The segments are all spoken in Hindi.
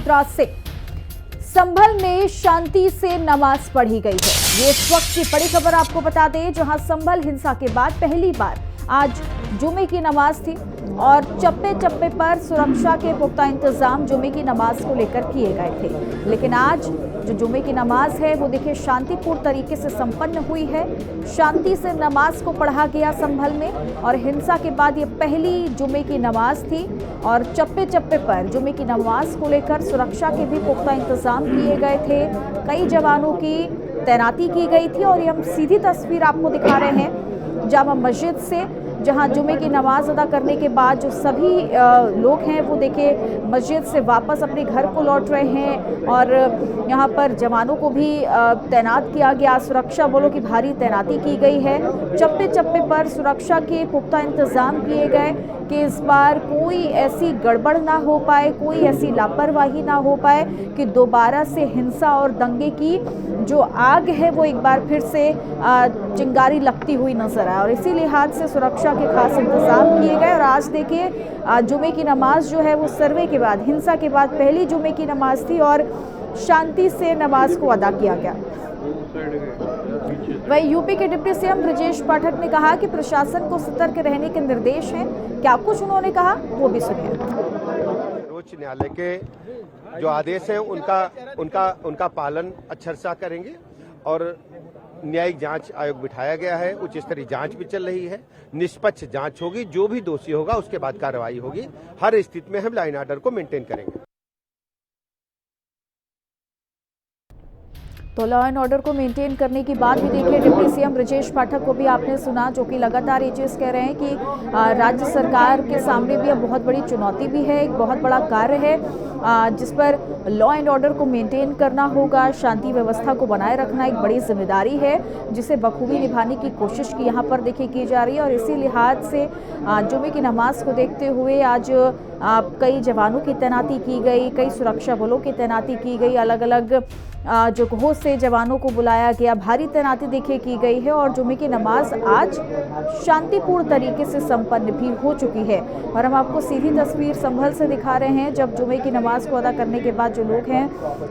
मात्रा से संभल में शांति से नमाज पढ़ी गई है। ये इस वक्त की बड़ी खबर आपको बता दें, जहां संभल हिंसा के बाद पहली बार आज जुमे की नमाज थी और चप्पे चप्पे पर सुरक्षा के पुख्ता इंतजाम जुमे की नमाज को लेकर किए गए थे। लेकिन आज जो जुमे की नमाज है वो देखिए शांतिपूर्ण तरीके से संपन्न हुई है। शांति से नमाज को पढ़ा गया संभल में और हिंसा के बाद ये पहली जुमे की नमाज थी और चप्पे चप्पे पर जुमे की नमाज को लेकर सुरक्षा के भी पुख्ता इंतजाम किए गए थे। कई जवानों की तैनाती की गई थी और ये हम सीधी तस्वीर आपको दिखा रहे हैं जामा मस्जिद से, जहां जुमे की नमाज अदा करने के बाद जो सभी लोग हैं वो देखिए मस्जिद से वापस अपने घर को लौट रहे हैं और यहां पर जवानों को भी तैनात किया गया। सुरक्षा बलों की भारी तैनाती की गई है। चप्पे चप्पे पर सुरक्षा के पुख्ता इंतजाम किए गए कि इस बार कोई ऐसी गड़बड़ ना हो पाए, कोई ऐसी लापरवाही ना हो पाए कि दोबारा से हिंसा और दंगे की जो आग है वो एक बार फिर से चिंगारी लगती हुई नजर आए और इसी लिहाज से सुरक्षा के खास इंतजाम किए गए। और आज देखिए जुमे की नमाज जो है वो सर्वे के बाद, हिंसा के बाद पहली जुमे की नमाज थी और शांति से नमाज को अदा किया गया। वहीं यूपी के डिप्टी सीएम ब्रजेश पाठक ने कहा कि प्रशासन को सतर्क रहने के निर्देश हैं। क्या कुछ उन्होंने कहा वो भी सुनिए। सर्वोच्च न्यायालय के जो आदेश हैं उनका पालन अक्षर से करेंगे और न्यायिक जांच आयोग बिठाया गया है। उच्च स्तरीय जांच भी चल रही है, निष्पक्ष जांच होगी, जो भी दोषी होगा उसके बाद कार्रवाई होगी। हर स्थिति में हम लाइन ऑर्डर को मेंटेन करेंगे। तो लॉ एंड ऑर्डर को मेंटेन करने की बात भी देखिए डिप्टी सीएम ब्रजेश पाठक को भी आपने सुना, जो कि लगातार ये चीज़ कह रहे हैं कि राज्य सरकार के सामने भी अब बहुत बड़ी चुनौती भी है, एक बहुत बड़ा कार्य है जिस पर लॉ एंड ऑर्डर को मेंटेन करना होगा। शांति व्यवस्था को बनाए रखना एक बड़ी जिम्मेदारी है जिसे बखूबी निभाने की कोशिश की यहाँ पर देखिए की जा रही है। और इसी लिहाज से जुमे की नमाज को देखते हुए आज कई जवानों की तैनाती की गई, कई सुरक्षा बलों की तैनाती की गई, अलग अलग जगहों से जवानों को बुलाया गया, भारी तैनाती देखिए की गई है और जुमे की नमाज आज शांतिपूर्ण तरीके से संपन्न भी हो चुकी है। और हम आपको सीधी तस्वीर संभल से दिखा रहे हैं जब जुमे की नमाज को अदा करने के बाद जो लोग हैं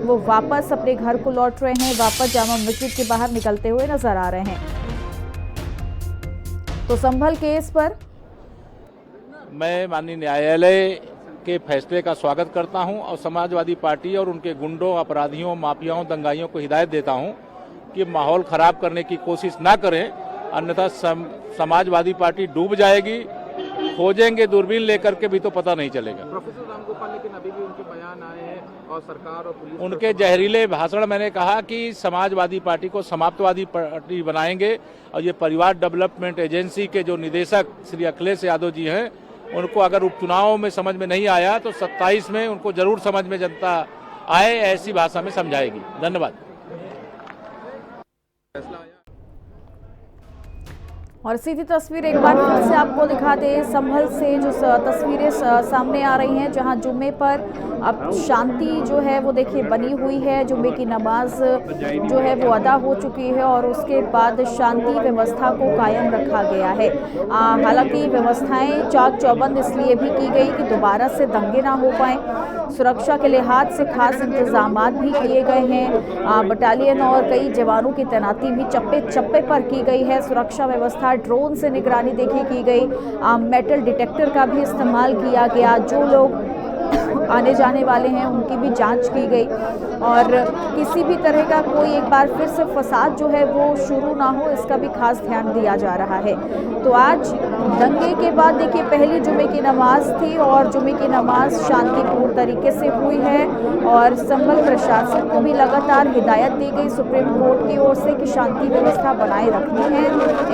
वो वापस अपने घर को लौट रहे हैं, वापस जामा मस्जिद के बाहर निकलते हुए नजर आ रहे हैं। तो संभल केस पर मैं माननीय न्यायालय के फैसले का स्वागत करता हूं और समाजवादी पार्टी और उनके गुंडों, अपराधियों, माफियाओं, दंगाइयों को हिदायत देता हूं कि माहौल खराब करने की कोशिश ना करें, अन्यथा समाजवादी पार्टी डूब जाएगी। खोजेंगे दूरबीन लेकर के भी तो पता नहीं चलेगा। प्रोफेसर रामगोपाल, लेकिन अभी भी उनके बयान आए हैं और सरकार और पुलिस उनके जहरीले भाषण, मैंने कहा कि समाजवादी पार्टी को समाप्तवादी पार्टी बनाएंगे और ये परिवार डेवलपमेंट एजेंसी के जो निदेशक श्री अखिलेश यादव जी हैं उनको अगर उपचुनाव में समझ में नहीं आया तो 27 में उनको जरूर समझ में जनता आए, ऐसी भाषा में समझाएगी। धन्यवाद। और सीधी तस्वीर एक बार फिर से आपको दिखा दे संभल से जो तस्वीरें सामने आ रही हैं, जहां जुम्मे पर अब शांति जो है वो देखिए बनी हुई है। जुम्मे की नमाज जो है वो अदा हो चुकी है और उसके बाद शांति व्यवस्था को कायम रखा गया है। हालांकि व्यवस्थाएं चाक चौबंद इसलिए भी की गई कि दोबारा से दंगे ना हो पाए। सुरक्षा के लिहाज से खास इंतजामात भी किए गए हैं। बटालियन और कई जवानों की तैनाती भी चप्पे चप्पे पर की गई है। सुरक्षा व्यवस्था ड्रोन से निगरानी देखी की गई, मेटल डिटेक्टर का भी इस्तेमाल किया गया। जो लोग आने जाने वाले हैं उनकी भी जांच की गई और किसी भी तरह का कोई एक बार फिर से फसाद जो है वो शुरू ना हो, इसका भी खास ध्यान दिया जा रहा है। तो आज दंगे के बाद देखिए पहली जुमे की नमाज थी और जुमे की नमाज शांतिपूर्ण तरीके से हुई है और संभल प्रशासन को भी लगातार हिदायत दी गई सुप्रीम कोर्ट की ओर से कि शांति व्यवस्था बनाए रखनी है।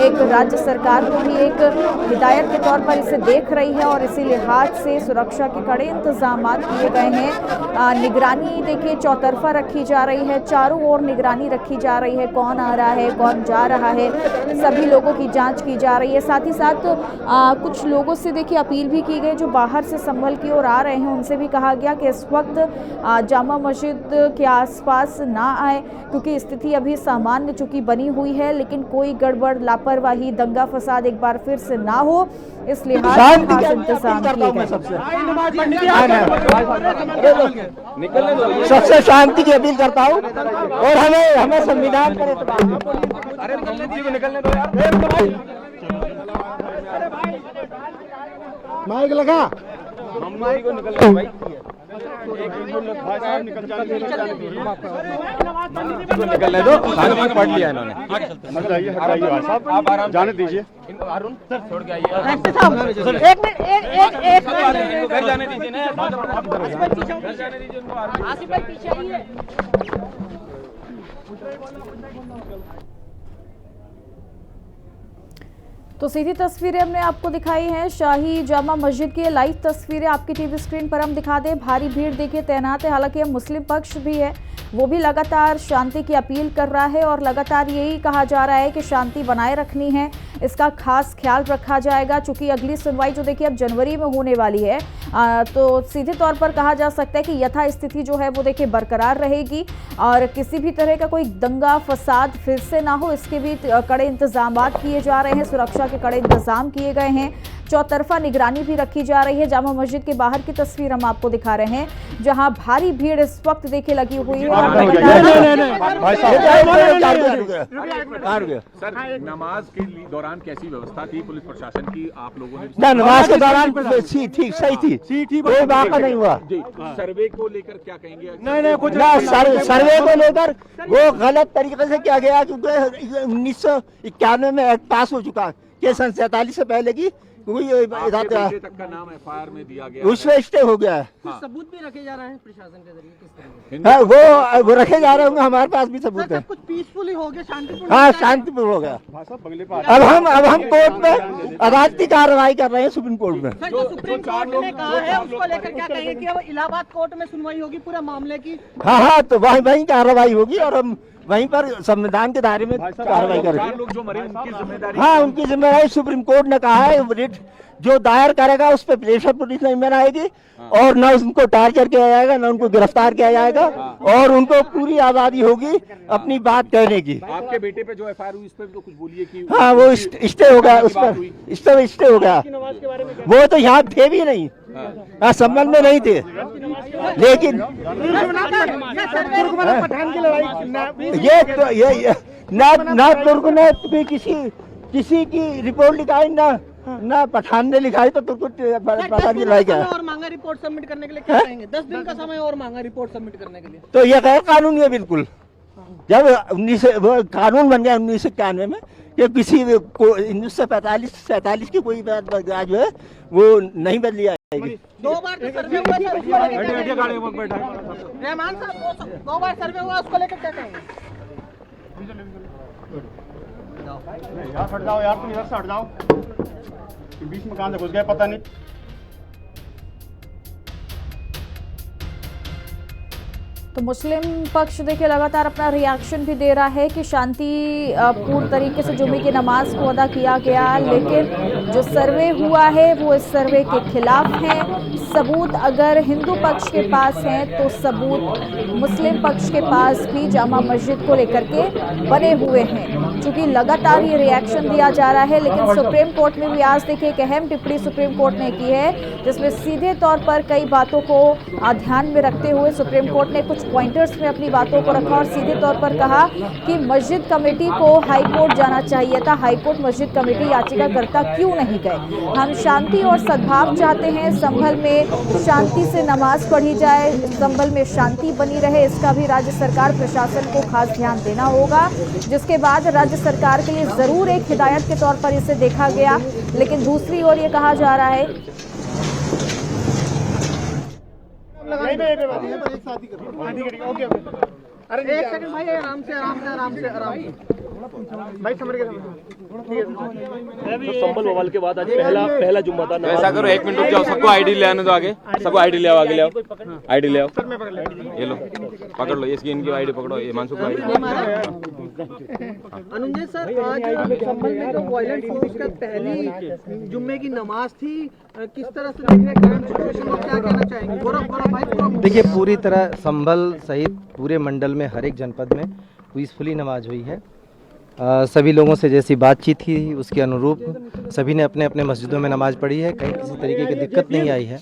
एक राज्य सरकार को भी एक हिदायत के तौर पर इसे देख रही है और इसी लिहाज से सुरक्षा के कड़े इंतजाम किए गए हैं। निगरानी देखिए चौतरफा रखी जा रही है, चारों ओर निगरानी रखी जा रही है, कौन आ रहा है, कौन जा रहा है, सभी लोगों की जांच की जा रही है। साथ ही साथ कुछ लोगों से देखिए अपील भी की गई जो बाहर से संभल की ओर आ रहे हैं, उनसे भी कहा गया कि इस वक्त जामा मस्जिद के आसपास ना आए क्योंकि स्थिति अभी सामान्य चूंकि बनी हुई है, लेकिन कोई गड़बड़, लापरवाही, दंगा फसाद एक बार फिर से ना हो, इस लिहाज से खास इंतजाम किए गए। सबसे शांति की अपील करता हूँ और हमें संविधान पर माइक लगा निकलने दो, पढ़ लिया इन्होंने। आप आराम जाने दीजिए। अरुण सर छोड़ के आइए। एक मिनट घर जाने दीजिए ना। आसिफ भाई पीछे आइए। तो सीधी तस्वीरें हमने आपको दिखाई हैं शाही जामा मस्जिद की लाइव तस्वीरें आपकी टीवी स्क्रीन पर हम दिखा दें। भारी भीड़ देखिए तैनात है, हालांकि हम मुस्लिम पक्ष भी है वो भी लगातार शांति की अपील कर रहा है और लगातार यही कहा जा रहा है कि शांति बनाए रखनी है, इसका खास ख्याल रखा जाएगा। चूंकि अगली सुनवाई जो देखिए अब जनवरी में होने वाली है तो सीधे तौर पर कहा जा सकता है कि यथास्थिति जो है वो देखिए बरकरार रहेगी और किसी भी तरह का कोई दंगा फसाद फिर से ना हो, इसके भी कड़े इंतजाम किए जा रहे हैं, सुरक्षा के कड़े इंतजाम किए गए हैं, चौतरफा निगरानी भी रखी जा रही है। जामा मस्जिद के बाहर की तस्वीर हम आपको दिखा रहे हैं जहां भारी भीड़ इस वक्त देखिए लगी हुई है। सर नमाज के दौरान कैसी व्यवस्था थी पुलिस प्रशासन की? आप लोगों ने नमाज के दौरान ठीक सही थी, कोई वाक़ा नहीं हुआ। सर्वे को लेकर क्या कहेंगे? नहीं कुछ ना, सर्वे को लेकर वो गलत तरीके से किया गया क्योंकि 1991 में एक्ट पास हो चुका है, सन 47 से पहले की कोई तक का नाम एफआईआर में दिया गया, उसमें स्टे हो गया है। सबूत भी रखे जा रहे हैं प्रशासन के जरिए किस तरह? वो रखे जा रहे होंगे, हमारे पास भी सबूत है। कुछ पीसफुली हो गया, शांतिपूर्ण। हाँ शांतिपूर्ण हो गया। अब हम कोर्ट में अदालती कार्रवाई कर रहे हैं, सुप्रीम कोर्ट में। जो सुप्रीम कोर्ट ने कहा है उसको लेकर क्या कहेंगे कि अब इलाहाबाद कोर्ट में सुनवाई होगी पूरे मामले की? हाँ तो वहीं कार्रवाई होगी और हम वहीं पर संविधान के दायरे में कार्रवाई करेंगे। लोग जो मरे उनकी जिम्मेदारी? हाँ उनकी जिम्मेदारी सुप्रीम कोर्ट ने कहा है, रिट जो दायर करेगा उस पर प्रेशर पुलिस नहीं बनाएगी और न उनको टार्चर किया जाएगा, न उनको गिरफ्तार किया जाएगा और उनको पूरी आजादी होगी अपनी बात कहने की। आपके बेटे पे जो एफआईआर हुई इस पे तो कुछ बोलिए कि हाँ वो स्टे हो गया, उस पर स्टे हो गया। वो तो यहाँ थे भी नहीं, संबंध में नहीं थे, लेकिन ये ना तुर्क ने किसी की रिपोर्ट लिखाई ना पठान ने लिखाई, तो तुर्क पता नहीं लगा क्या और मांगा रिपोर्ट सबमिट करने के लिए क्या कहेंगे? 10 दिन का समय और मांगा रिपोर्ट सबमिट करने के लिए। तो ये गैर कानूनी है बिल्कुल। जब 19 कानून बन गया 1991 में कि किसी को 1945-47 की कोई बात जो है वो नहीं बदली जाएगी। 2 बार तो सर्वे हुआ था, रहमान साहब 2 बार सर्वे हुआ, उसको लेकर क्या कहेंगे? यार हट जाओ यार, तुम इधर से हट जाओ, बीच में कहां से घुस गए पता नहीं। तो मुस्लिम पक्ष देखिए लगातार अपना रिएक्शन भी दे रहा है कि शांति पूर्ण तरीके से जुमे की नमाज को अदा किया गया, लेकिन जो सर्वे हुआ है वो इस सर्वे के खिलाफ है। सबूत अगर हिंदू पक्ष के पास हैं तो सबूत मुस्लिम पक्ष के पास भी जामा मस्जिद को लेकर के बने हुए हैं। चूंकि लगातार ये रिएक्शन दिया जा रहा है, लेकिन सुप्रीम कोर्ट में भी आज देखिए एक अहम टिप्पणी सुप्रीम कोर्ट ने की है जिसमें सीधे तौर पर कई बातों को ध्यान में रखते हुए सुप्रीम कोर्ट ने कुछ पॉइंटर्स में अपनी बातों को रखा और सीधे तौर पर कहा कि मस्जिद कमेटी को हाई कोर्ट जाना चाहिए था, हाई कोर्ट मस्जिद कमेटी याचिकाकर्ता क्यों नहीं गए। हम शांति और सद्भाव चाहते हैं, संभल में शांति से नमाज पढ़ी जाए, संभल में शांति बनी रहे, इसका भी राज्य सरकार प्रशासन को खास ध्यान देना होगा। जिसके बाद राज्य सरकार के लिए जरूर एक हिदायत के तौर पर इसे देखा गया, लेकिन दूसरी ओर ये कहा जा रहा है अरे एक सेकंड भाई, आराम से भाई समझ गए। तो संभल बवाल के बाद आज पहला जुम्मा था। ऐसा करो 1 मिनट रुक जाओ, सबको आईडी ले आने दो, आगे सबको आईडी ले आओ, आगे ले आओ, आईडी ले आओ, ये लो पकड़ लो, ये इनकी आईडी पकड़ो, ये मानसुख का आईडी। अनुजय सर, आज संभल में जो वायलेंट फोर्स का पहली जुम्मे की नमाज थी, किस तरह से देख रहे हैं करंट सिचुएशन को, क्या कहना चाहेंगे? गौरव भाई। देखिए पूरी तरह संभल सहित पूरे मंडल में हर एक जनपद में पीसफुली नमाज हुई है सभी लोगों से जैसी बातचीत थी उसके अनुरूप सभी ने अपने अपने मस्जिदों में नमाज़ पढ़ी है। कहीं किसी तरीके की दिक्कत नहीं आई है।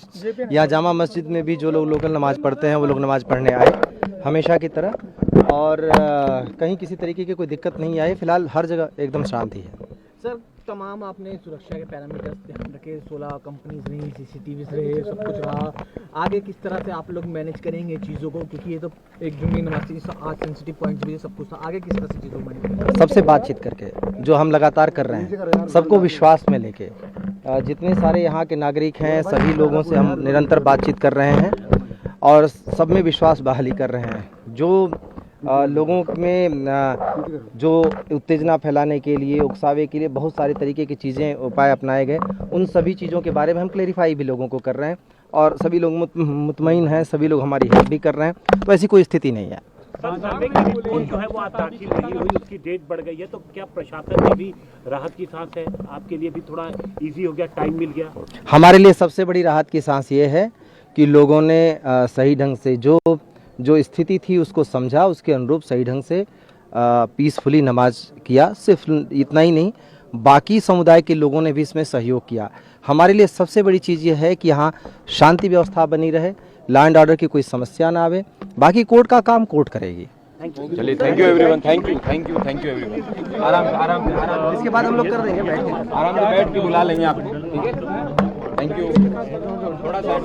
यहाँ जामा मस्जिद में भी जो लोग लोकल नमाज़ पढ़ते हैं वो लोग नमाज़ पढ़ने आए हमेशा की तरह, और कहीं किसी तरीके की कोई दिक्कत नहीं आई। फिलहाल हर जगह एकदम शांति है। सर, तमाम आपने सुरक्षा के पैरामीटर्स ध्यान रखे, 16 कंपनीज रही, CCTVs रहे, सब कुछ रहा। आगे किस तरह से आप लोग मैनेज करेंगे चीज़ों को, क्योंकि ये तो एक जुम्मे नमाज थी, आज सेंसिटिव पॉइंट्स भी सब कुछ था। आगे किस तरह से चीज़ों को मैनेज करेंगे? सबसे बातचीत करके, जो हम लगातार कर रहे हैं, सबको विश्वास में लेके, जितने सारे यहाँ के नागरिक हैं सभी लोगों से हम निरंतर बातचीत कर रहे हैं और सब में विश्वास बहाली कर रहे हैं। जो लोगों में जो उत्तेजना फैलाने के लिए, उकसावे के लिए बहुत सारे तरीके की चीज़ें, उपाय अपनाए गए, उन सभी चीज़ों के बारे में हम क्लेरिफाई भी लोगों को कर रहे हैं और सभी लोग मुतमईन हैं, सभी लोग हमारी हेल्प भी कर रहे हैं। तो ऐसी कोई स्थिति नहीं है। रिपोर्ट जो है वो आज दाखिल नहीं हुई, उसकी डेट बढ़ गई है, तो क्या प्रशासन में भी राहत की सांस है? आपके लिए भी थोड़ा इजी हो गया, टाइम मिल गया? हमारे लिए सबसे बड़ी राहत की सांस ये है कि लोगों ने सही ढंग से जो स्थिति थी उसको समझा, उसके अनुरूप सही ढंग से पीसफुली नमाज किया। सिर्फ इतना ही नहीं, बाकी समुदाय के लोगों ने भी इसमें सहयोग किया। हमारे लिए सबसे बड़ी चीज़ ये है कि यहाँ शांति व्यवस्था बनी रहे, लॉ एंड ऑर्डर की कोई समस्या ना आवे। बाकी कोर्ट का काम कोर्ट करेगी। चलिए, thank you everyone, thank you everyone. आराम। इसके बाद हम लोग कर देंगे, बैठ के आराम से बैठ के बुला लेंगे आपको, ठीक है? Thank you. थोड़ा सा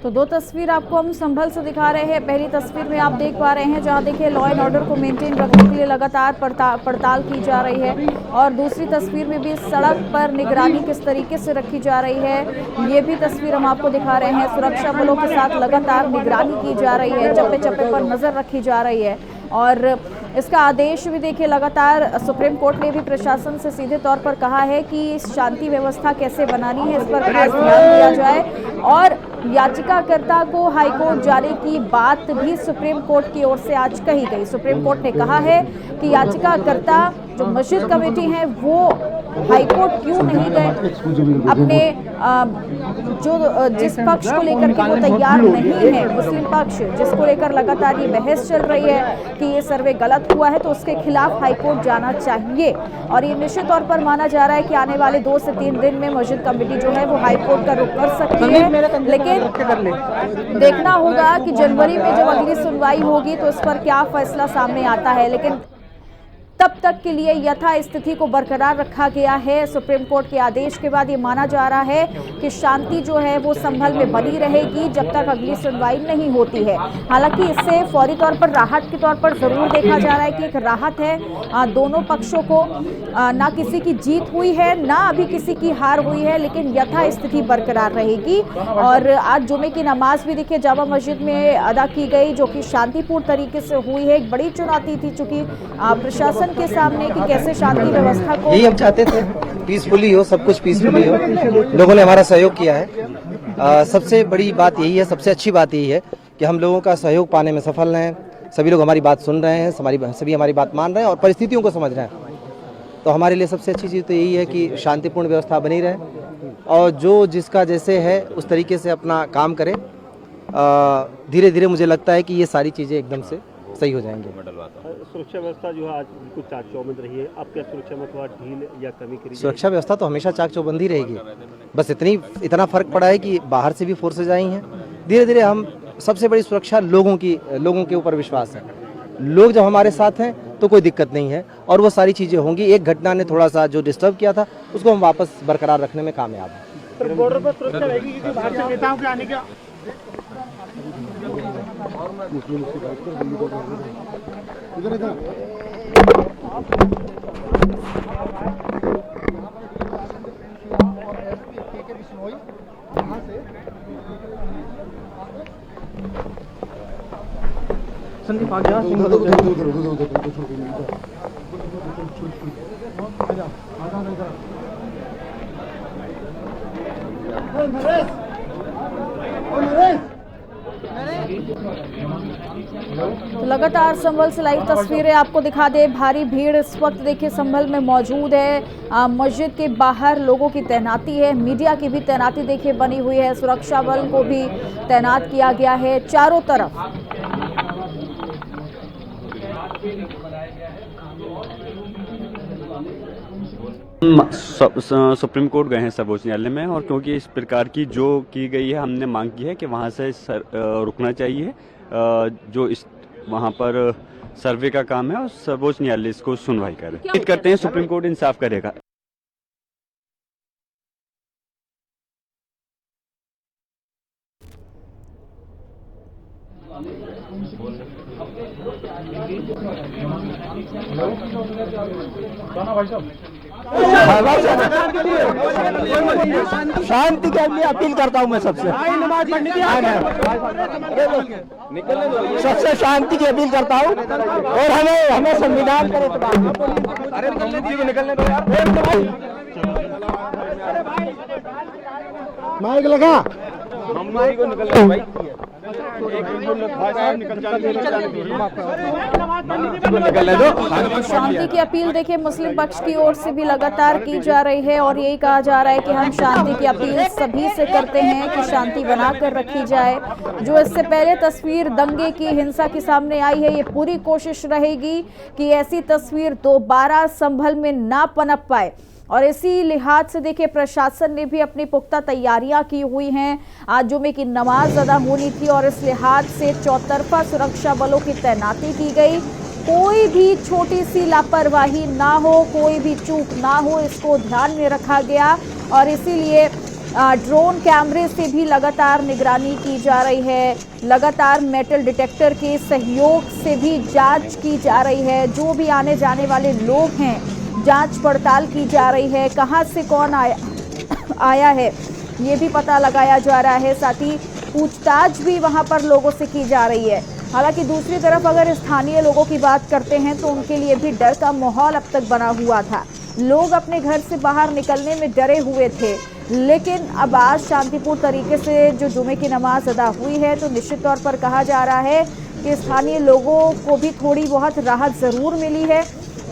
तो दो तस्वीर आपको हम संभल से दिखा रहे हैं। पहली तस्वीर में आप देख पा रहे हैं जहां देखिए लॉ एंड ऑर्डर को मेंटेन रखने के लिए लगातार पड़ताल की जा रही है, और दूसरी तस्वीर में भी सड़क पर निगरानी किस तरीके से रखी जा रही है, ये भी तस्वीर हम आपको दिखा रहे हैं। सुरक्षा बलों के साथ लगातार निगरानी की जा रही है, चप्पे चप्पे पर नजर रखी जा रही है, और इसका आदेश भी देखिए लगातार सुप्रीम कोर्ट ने भी प्रशासन से सीधे तौर पर कहा है कि शांति व्यवस्था कैसे बनानी है, इस पर खास ध्यान दिया जाए। और याचिकाकर्ता को हाईकोर्ट जाने की बात भी सुप्रीम कोर्ट की ओर से आज कही गई। सुप्रीम कोर्ट ने कहा है कि याचिकाकर्ता जो मस्जिद कमेटी है वो हाईकोर्ट क्यों नहीं गए, अपने जिस पक्ष को लेकर के वो तैयार नहीं है, मुस्लिम पक्ष जिसको लेकर लगातार ये बहस चल रही है कि ये सर्वे गलत हुआ है, तो उसके खिलाफ हाईकोर्ट जाना चाहिए। और ये निश्चित तौर पर माना जा रहा है कि आने वाले 2 से 3 दिन में मस्जिद कमेटी जो है वो हाईकोर्ट का रुख कर सकती है। लेकिन देखना होगा कि जनवरी में जब अगली सुनवाई होगी तो इस पर क्या फैसला सामने आता है। लेकिन तब तक के लिए यथा स्थिति को बरकरार रखा गया है। सुप्रीम कोर्ट के आदेश के बाद ये माना जा रहा है कि शांति जो है वो संभल में बनी रहेगी जब तक अगली सुनवाई नहीं होती है। हालांकि इससे फौरी तौर पर राहत के तौर पर जरूर देखा जा रहा है कि एक राहत है। दोनों पक्षों को ना किसी की जीत हुई है ना अभी किसी की हार हुई है, लेकिन यथा स्थिति बरकरार रहेगी। और आज जुमे की नमाज भी देखिए जामा मस्जिद में अदा की गई, जो कि शांतिपूर्ण तरीके से हुई है। एक बड़ी चुनौती थी चूंकि प्रशासन के सामने कि कैसे शांति व्यवस्था को, यही हम चाहते थे, पीसफुली हो, सब कुछ पीसफुली हो। लोगों ने हमारा सहयोग किया है। सबसे बड़ी बात यही है, सबसे अच्छी बात यही है कि हम लोगों का सहयोग पाने में सफल हैं। सभी लोग हमारी बात सुन रहे हैं, सभी हमारी बात मान रहे हैं और परिस्थितियों को समझ रहे हैं। तो हमारे लिए सबसे अच्छी चीज़ तो यही है कि शांतिपूर्ण व्यवस्था बनी रहे और जो जिसका जैसे है उस तरीके से अपना काम करे। धीरे धीरे मुझे लगता है कि ये सारी चीज़ें एकदम से सही हो जाएंगे। सुरक्षा व्यवस्था जो है आज बिल्कुल चाक चौबंद रही है, अब क्या सुरक्षा में थोड़ा ढील या कमी करी? सुरक्षा व्यवस्था तो हमेशा चाक चौबंद ही रहेगी, बस इतना फर्क पड़ा है कि बाहर से भी फोर्सेज आई हैं। धीरे धीरे हम, सबसे बड़ी सुरक्षा लोगों के ऊपर विश्वास है। लोग जब हमारे साथ हैं तो कोई दिक्कत नहीं है और वो सारी चीज़ें होंगी। एक घटना ने थोड़ा सा जो डिस्टर्ब किया था उसको हम वापस बरकरार रखने में कामयाब हैं। बॉर्डर पर सुरक्षा रहेगी क्योंकि बाहर से नेताओं के आने का संदीप आगे तो लगातार संभल से लाइव तस्वीरें आपको दिखा दे। भारी भीड़ इस वक्त देखिए संभल में मौजूद है। मस्जिद के बाहर लोगों की तैनाती है, मीडिया की भी तैनाती देखिए बनी हुई है, सुरक्षा बल को भी तैनात किया गया है चारों तरफ। सुप्रीम कोर्ट गए हैं सर्वोच्च न्यायालय में, और क्योंकि इस प्रकार की जो की गई है हमने मांग की है कि वहाँ से रुकना चाहिए। जो इस वहाँ पर सर्वे का काम है और सर्वोच्च न्यायालय इसको सुनवाई करे। उम्मीद करते हैं सुप्रीम कोर्ट इंसाफ करेगा। शांति के लिए अपील करता हूँ मैं सबसे शांति की अपील करता हूँ, और हमें संविधान पर माइक लगा शांति की अपील देखिए मुस्लिम पक्ष की ओर से भी लगातार की जा रही है, और यही कहा जा रहा है कि हम शांति की अपील सभी से करते हैं कि शांति बनाकर रखी जाए। जो इससे पहले तस्वीर दंगे की, हिंसा की सामने आई है, ये पूरी कोशिश रहेगी कि ऐसी तस्वीर दोबारा संभल में ना पनप पाए, और इसी लिहाज से देखिए प्रशासन ने भी अपनी पुख्ता तैयारियां की हुई हैं। आज जुमे की नमाज अदा होनी थी, और इस लिहाज से चौतरफा सुरक्षा बलों की तैनाती की गई। कोई भी छोटी सी लापरवाही ना हो, कोई भी चूक ना हो, इसको ध्यान में रखा गया, और इसीलिए ड्रोन कैमरे से भी लगातार निगरानी की जा रही है। लगातार मेटल डिटेक्टर के सहयोग से भी जांच की जा रही है। जो भी आने जाने वाले लोग हैं, जांच पड़ताल की जा रही है, कहां से कौन आया है ये भी पता लगाया जा रहा है। साथ ही पूछताछ भी वहां पर लोगों से की जा रही है। हालांकि दूसरी तरफ अगर स्थानीय लोगों की बात करते हैं तो उनके लिए भी डर का माहौल अब तक बना हुआ था। लोग अपने घर से बाहर निकलने में डरे हुए थे, लेकिन अब आज शांतिपूर्ण तरीके से जो जुमे की नमाज अदा हुई है, तो निश्चित तौर पर कहा जा रहा है कि स्थानीय लोगों को भी थोड़ी बहुत राहत ज़रूर मिली है,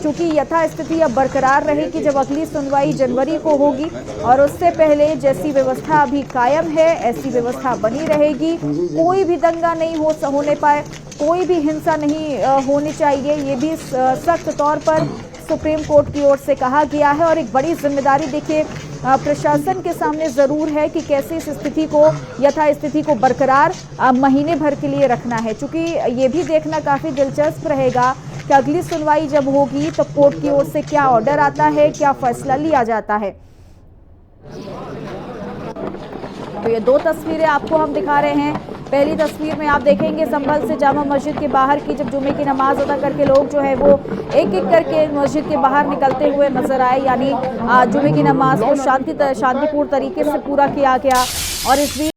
क्योंकि यथास्थिति अब बरकरार रहेगी जब अगली सुनवाई जनवरी को होगी, और उससे पहले जैसी व्यवस्था अभी कायम है ऐसी व्यवस्था बनी रहेगी। कोई भी दंगा नहीं होने पाए, कोई भी हिंसा नहीं होनी चाहिए, ये भी सख्त तौर पर सुप्रीम कोर्ट की ओर से कहा गया है। और एक बड़ी जिम्मेदारी देखिए प्रशासन के सामने ज़रूर है कि कैसे इस स्थिति को, यथास्थिति को बरकरार महीने भर के लिए रखना है, क्योंकि ये भी देखना काफ़ी दिलचस्प रहेगा कि अगली सुनवाई जब होगी तो कोर्ट की ओर से क्या ऑर्डर आता है, क्या फैसला लिया जाता है। तो ये दो तस्वीरें आपको हम दिखा रहे हैं। पहली तस्वीर में आप देखेंगे संभल से जामा मस्जिद के बाहर की, जब जुमे की नमाज अदा करके लोग जो है वो एक एक करके मस्जिद के बाहर निकलते हुए नजर आए, यानी जुमे की नमाज को शांतिपूर्ण तरीके से पूरा किया गया। और इस